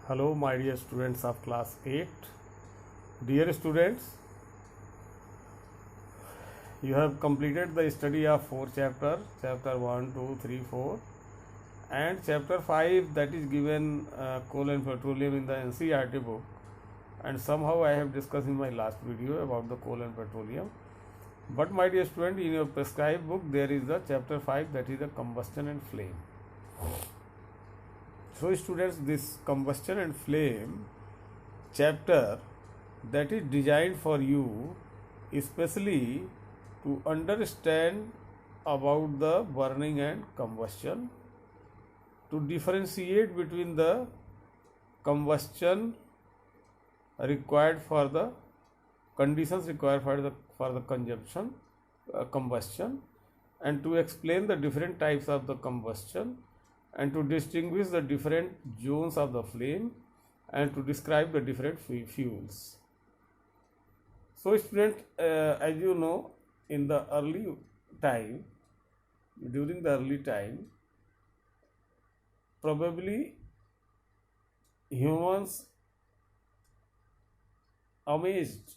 Hello, my dear students of class 8. Dear students, you have completed the study of 4 chapters, chapter 1, 2, 3, 4, and chapter 5, that is given coal and petroleum in the NCERT book, and somehow I have discussed in my last video about the coal and petroleum. But my dear student, in your prescribed book there is the chapter 5, that is the combustion and flame. So students, this combustion and flame chapter, that is designed for you especially to understand about the burning and combustion, to differentiate between the combustion required for the conditions required for the consumption combustion, and to explain the different types of the combustion, and to distinguish the different zones of the flame, and to describe the different fuels. So student, as you know, in the early time, during the early time, probably humans amazed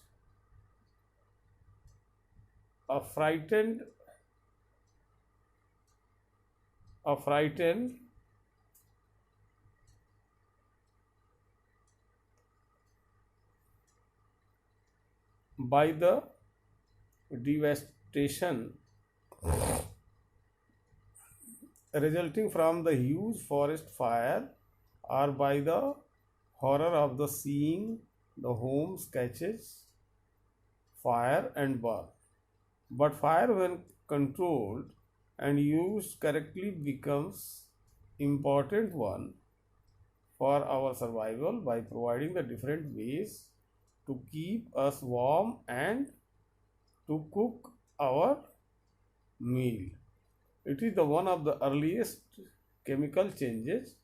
or frightened by the devastation resulting from the huge forest fire, or by the horror of the seeing the homes catches fire and burn. But fire, when controlled and used correctly, becomes important one for our survival by providing the different ways to keep us warm and to cook our meal. It is the one of the earliest chemical changes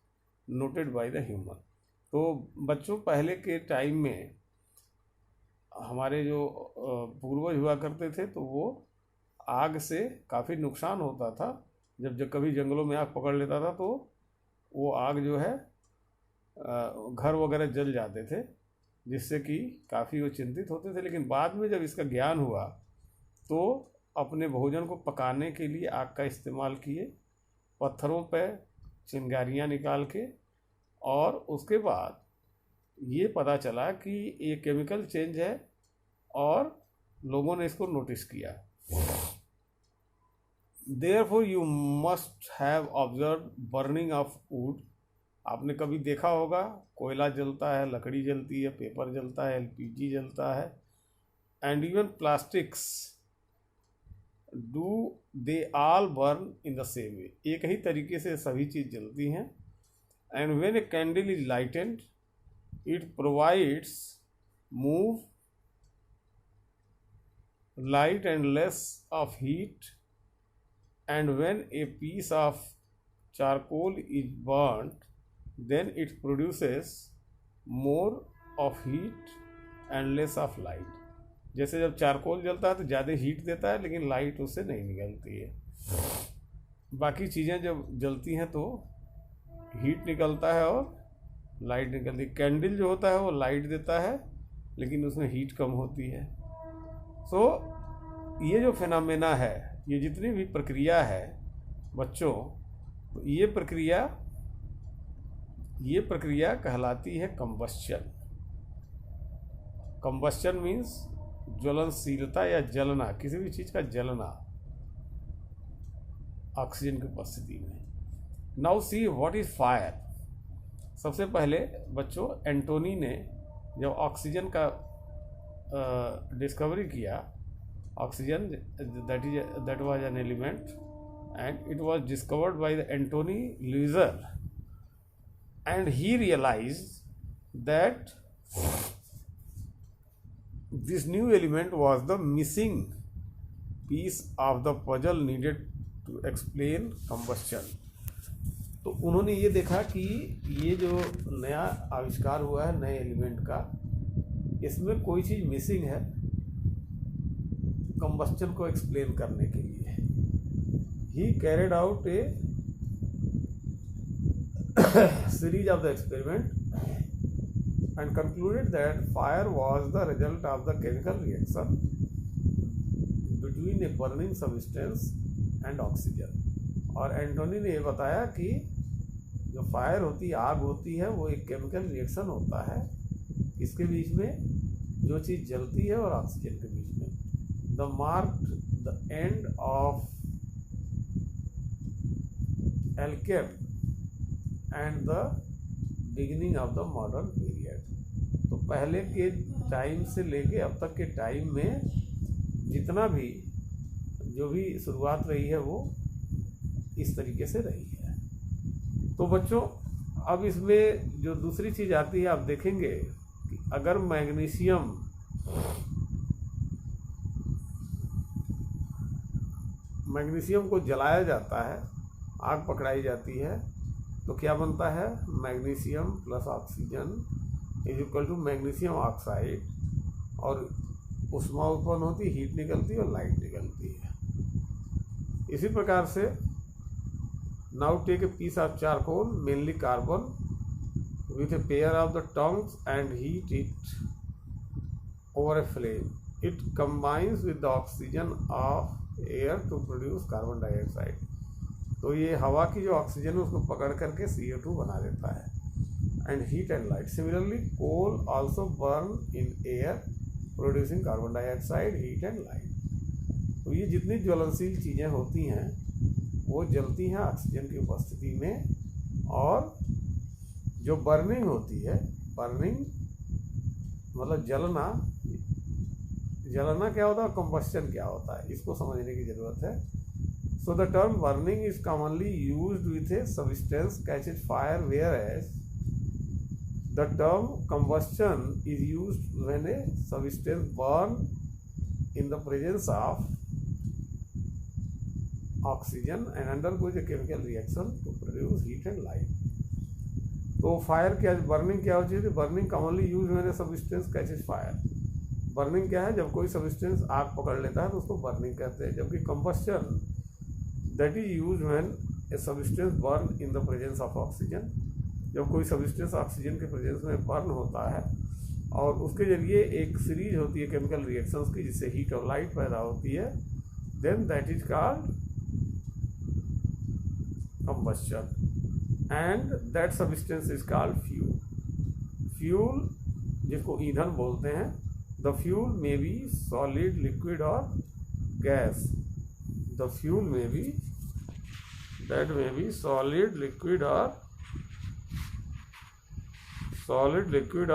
noted by the human. तो बच्चों, पहले के time में हमारे जो पूर्वज हुआ करते थे, तो वो आग से काफ़ी नुकसान होता था। जब कभी जंगलों में आग पकड़ लेता था तो वो आग जो है घर वगैरह जल जाते थे, जिससे कि काफ़ी वो चिंतित होते थे। लेकिन बाद में जब इसका ज्ञान हुआ तो अपने भोजन को पकाने के लिए आग का इस्तेमाल किए, पत्थरों पर चिंगारियाँ निकाल के, और उसके बाद ये पता चला कि ये केमिकल चेंज है और लोगों ने इसको नोटिस किया। Therefore you must have observed burning of wood. आपने कभी देखा होगा कोयला जलता है, लकड़ी जलती है, पेपर जलता है, LPG जलता है, and even plastics, do they all burn in the same way? एक ही तरीके से सभी चीज़ जलती हैं। And when a candle is lightened, it provides more light and less of heat, and when a piece of charcoal is burnt, then it produces more of heat and less of light. जैसे जब charcoal जलता है तो ज़्यादा heat देता है, लेकिन light उससे नहीं निकलती है। बाकी चीज़ें जब जलती हैं तो हीट निकलता है और लाइट निकलती है। कैंडल जो होता है वो लाइट देता है, लेकिन उसमें हीट कम होती है। सो ये जो फिनोमेना है, ये जितनी भी प्रक्रिया है बच्चों, तो ये प्रक्रिया कहलाती है कंबस्चन। कंबस्चन मीन्स ज्वलनशीलता या जलना, किसी भी चीज़ का जलना ऑक्सीजन की उपस्थिति में। Now see what is fire. सबसे पहले बच्चों, एंटोनी ने जब ऑक्सीजन का डिस्कवरी किया, oxygen that was an element, and it was discovered by the Anthony Leuser, and he realized that this new element was the missing piece of the puzzle needed to explain combustion. तो उन्होंने ये देखा कि ये जो नया आविष्कार हुआ है नए एलिमेंट का, इसमें कोई चीज़ मिसिंग है कंबस्चन को एक्सप्लेन करने के लिए। ही carried out A series of the experiment and concluded that fire was the result of the chemical reaction between a burning substance and oxygen. और एंटोनी ने ये बताया कि जो फायर होती है, आग होती है, वो एक केमिकल रिएक्शन होता है इसके बीच में, जो चीज़ जलती है और ऑक्सीजन के बीच में. The marked the end of alkene and the beginning of the modern period. तो पहले के टाइम से लेके अब तक के टाइम में जितना भी जो भी शुरुआत रही है वो इस तरीके से रही है. तो बच्चों, अब इसमें जो दूसरी चीज़ आती है, आप देखेंगे कि अगर मैग्नीशियम को जलाया जाता है, आग पकड़ाई जाती है, तो क्या बनता है? Magnesium plus oxygen is equal to magnesium oxide, और उष्मा उत्पन्न होती, हीट निकलती है और लाइट निकलती है. इसी प्रकार से now take a piece of charcoal, mainly carbon, with a pair of the tongues and heat it over a flame. It combines with the oxygen of air to produce carbon dioxide. तो ये हवा की जो oxygen है उसको पकड़ करके CO2 बना देता है. And heat and light. Similarly, coal also burn in air, producing carbon dioxide, heat and light. तो ये जितनी ज्वलनशील चीज़ें होती हैं वो जलती हैं ऑक्सीजन की उपस्थिति में. और जो बर्निंग होती है, बर्निंग मतलब जलना, जलना क्या होता है, कंबस्शन क्या होता है, इसको समझने की जरूरत है. So the term burning is commonly used with a substance catches fire, whereas the term combustion is used when a substance burn in the presence of oxygen and undergoes a chemical reaction to produce heat and light. तो fire क्या, burning क्या होती है? Burning commonly use when a substance catches fire. Burning क्या है? जब कोई substance आग पकड़ लेता है तो उसको बर्निंग कहते हैं. जबकि combustion that is use when a substance burn in the presence of oxygen. जब कोई सब्सटेंस ऑक्सीजन के प्रेजेंस में बर्न होता है और उसके जरिए एक सीरीज होती है केमिकल रिएक्शंस की, जिससे हीट और लाइट पैदा होती है, then that is called combustion. And that substance is called fuel. Fuel जिसको ईंधन बोलते हैं. The fuel may be solid, liquid or gas. The fuel may be solid, liquid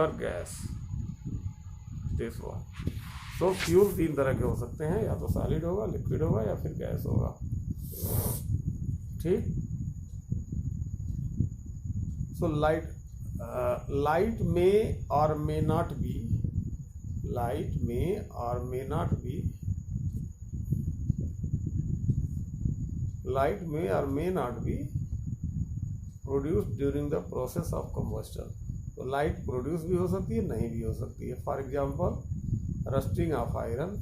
or gas. This one. So fuel तीन तरह के हो सकते हैं, या तो सॉलिड होगा, लिक्विड होगा या फिर गैस होगा. ठीक. So light may or may not be produced during the process of combustion. तो लाइट प्रोड्यूस भी हो सकती है, नहीं भी हो सकती है. For example, rusting of iron.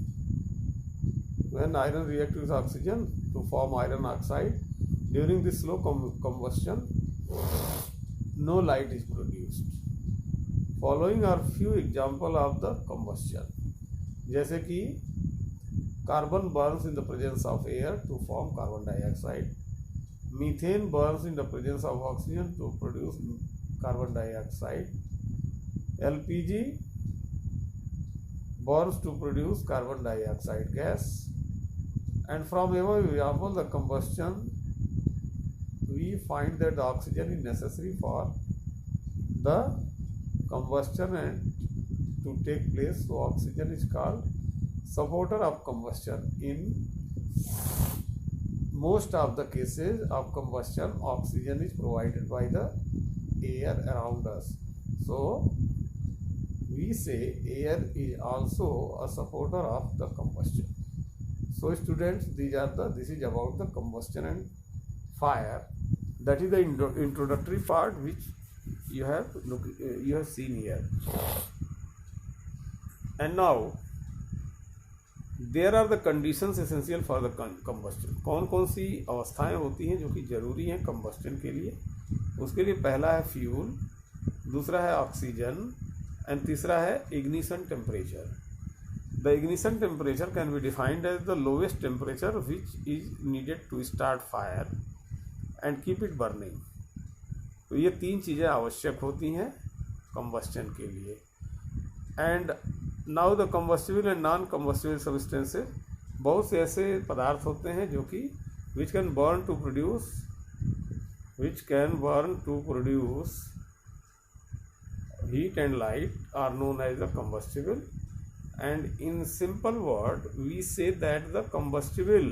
when iron reacts with oxygen to form iron oxide, during this slow combustion no light is produced. Following are few example of the combustion. जैसे कि carbon burns in the presence of air to form carbon dioxide. Methane burns in the presence of oxygen to produce carbon dioxide. LPG burns to produce carbon dioxide gas. And from above example, the combustion, we find that the oxygen is necessary for the combustion and to take place. So oxygen is called supporter of combustion. In most of the cases of combustion, oxygen is provided by the air around us. So we say air is also a supporter of the combustion. So students, this is about the combustion and fire. That is the introductory part which you have seen here. And now there are the conditions essential for the combustion. कौन कौन सी अवस्थाएं होती हैं जो कि जरूरी हैं combustion के लिए? उसके लिए पहला है फ्यूल, दूसरा है ऑक्सीजन एंड तीसरा है ignition temperature. The ignition temperature can be defined as the lowest temperature which is needed to start fire and keep it burning. तो ये तीन चीज़ें आवश्यक होती हैं कंबस्शन के लिए। And now the combustible and non combustible substances, बहुत से ऐसे पदार्थ होते हैं जो कि which can burn to produce heat and light are known as the combustible, and in simple word we say that the combustible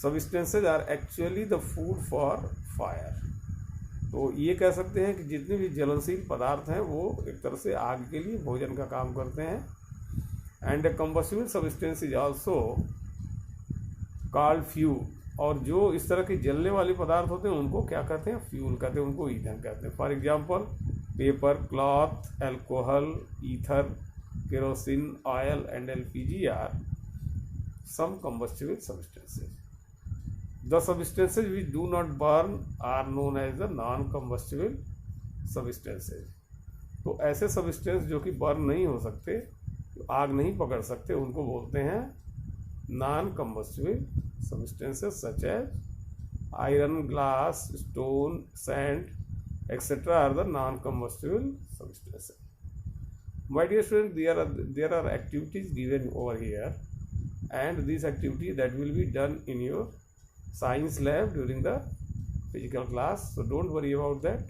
substances are actually the food for fire। तो ये कह सकते हैं कि जितने भी ज्वलनशील पदार्थ हैं वो एक तरह से आग के लिए भोजन का काम करते हैं। And combustible substance is also called fuel, और जो इस तरह के जलने वाले पदार्थ होते हैं उनको क्या कहते हैं, फ्यूल कहते हैं, उनको ईंधन कहते हैं। For example paper, cloth, alcohol, ether, kerosene, oil and LPG are some combustible substances. The substances which do not burn are known as the non-combustible substances। तो ऐसे सब्सटेंस जो कि बर्न नहीं हो सकते, जो आग नहीं पकड़ सकते, उनको बोलते हैं non combustible substances such as iron, glass, stone, sand etc. are the non-combustible substances. My dear students, there are activities given over here, and these activities that will be done in your science lab during the physical class, so don't worry about that.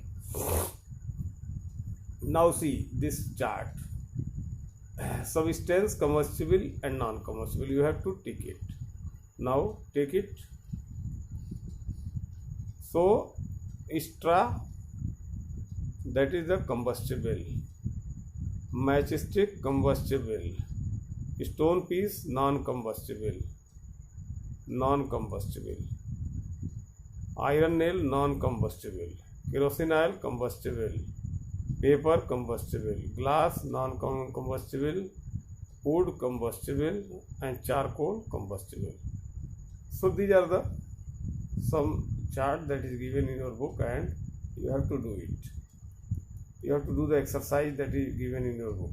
Now see this chart, substance combustible and non-combustible, you have to take it. Now take it. So straw, that is the combustible, matchstick combustible, stone piece non-combustible, iron nail non-combustible, kerosene oil combustible, paper combustible, glass non-combustible, wood combustible and charcoal combustible. So these are the some chart that is given in your book, and you have to do it. You have to do the exercise that is given in your book.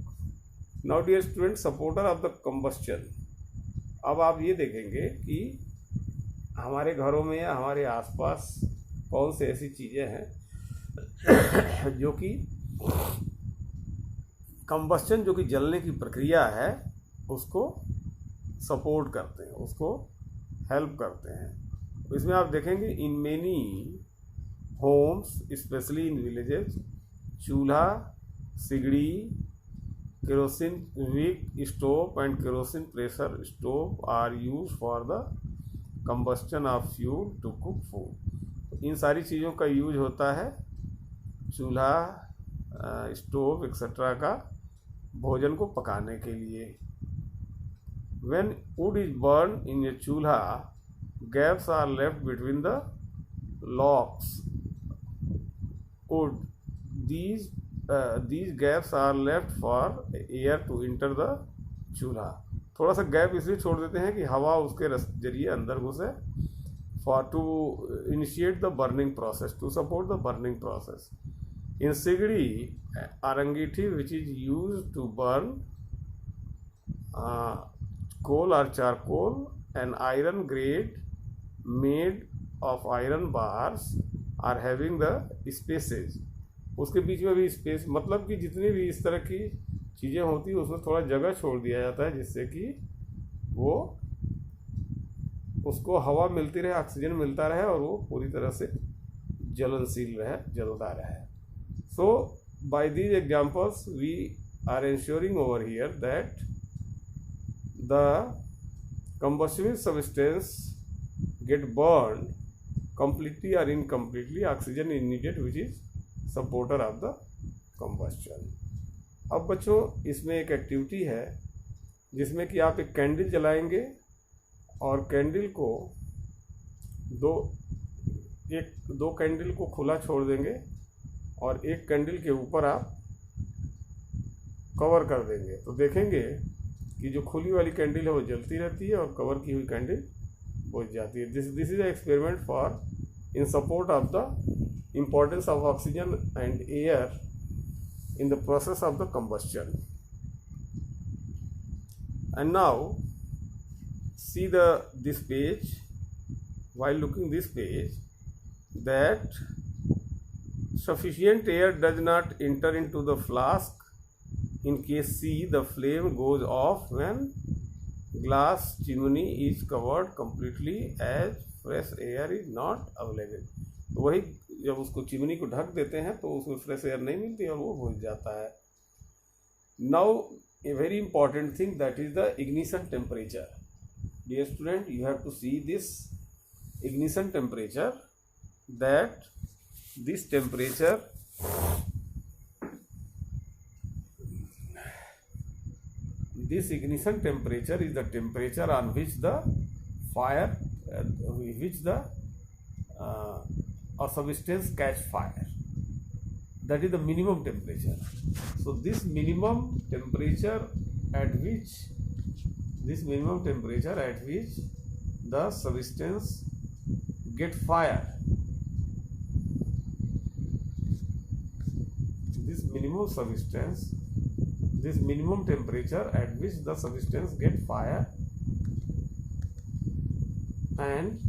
Now dear students, supporter of the combustion, अब आप ये देखेंगे कि हमारे घरों में या हमारे आसपास कौन से ऐसी चीज़ें हैं जो कि कंबस्शन, जो कि जलने की प्रक्रिया है, उसको सपोर्ट करते हैं, उसको हेल्प करते हैं। इसमें आप देखेंगे in many homes, specially in villages, chulha, sigri, kerosene wick stove and kerosene pressure stove are used for the combustion of fuel to cook food. इन सारी चीज़ों का यूज होता है चूल्हा, स्टोव एक्सेट्रा का भोजन को पकाने के लिए। When wood is burn in a chulha, gaps are left between the logs wood. These gaps are left for air to enter the चूल्हा। थोड़ा सा गैप इसलिए छोड़ देते हैं कि हवा उसके जरिए अंदर घुसे, for to initiate the burning process, to support the burning process. In sigdi or अंगीठी, which is used to burn coal or charcoal, an iron grate made of iron bars are having the spaces, उसके बीच में भी space, मतलब कि जितनी भी इस तरह की चीज़ें होती है उसमें थोड़ा जगह छोड़ दिया जाता है जिससे कि वो उसको हवा मिलती रहे, ऑक्सीजन मिलता रहे और वो पूरी तरह से जलनशील रहे, जलता रहे। So by these examples we are ensuring over here that the combustible substance get burned completely or incompletely, oxygen is needed which is supporter of the combustion। अब बच्चों इसमें एक एक्टिविटी है जिसमें कि आप एक कैंडल जलाएंगे और कैंडल को दो कैंडल को खुला छोड़ देंगे और एक कैंडल के ऊपर आप कवर कर देंगे, तो देखेंगे कि जो खुली वाली कैंडल है वो जलती रहती है और कवर की हुई कैंडल बुझ जाती है। This is experiment for in support of the importance of oxygen and air in the process of the combustion. And now see this page. While looking this page, that sufficient air does not enter into the flask in case C, the flame goes off when glass chimney is covered completely as fresh air is not available. तो वही जब उसको chimney को ढक देते हैं तो उसमें फ्रेश एयर नहीं मिलती और वो बुझ जाता है. Now a very important thing, that is the ignition temperature. Dear student, you have to see this ignition temperature, that this temperature this ignition temperature is the temperature on which the fire or substance catch fire. That is the minimum temperature. So this minimum temperature at which the substance get fire, this minimum temperature at which the substance get fire, and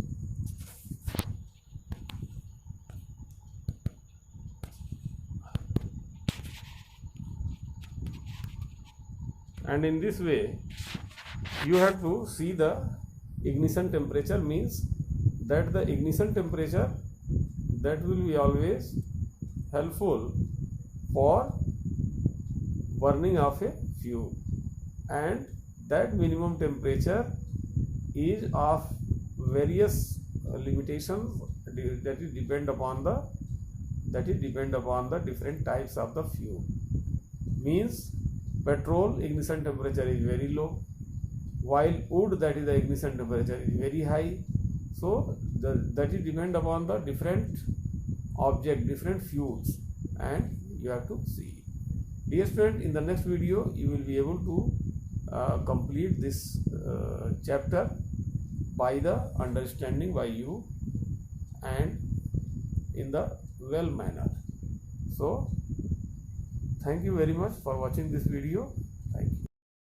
in this way you have to see the ignition temperature, means that the ignition temperature that will be always helpful for burning of a fuel, and that minimum temperature is of various limitations that is depend upon the different types of the fuel. Means petrol ignition temperature is very low, while wood, that is the ignition temperature, is very high. So that is depend upon the different object, different fuels, and you have to see. Dear student, in the next video you will be able to complete this chapter by the understanding by you and in the well manner. So thank you very much for watching this video.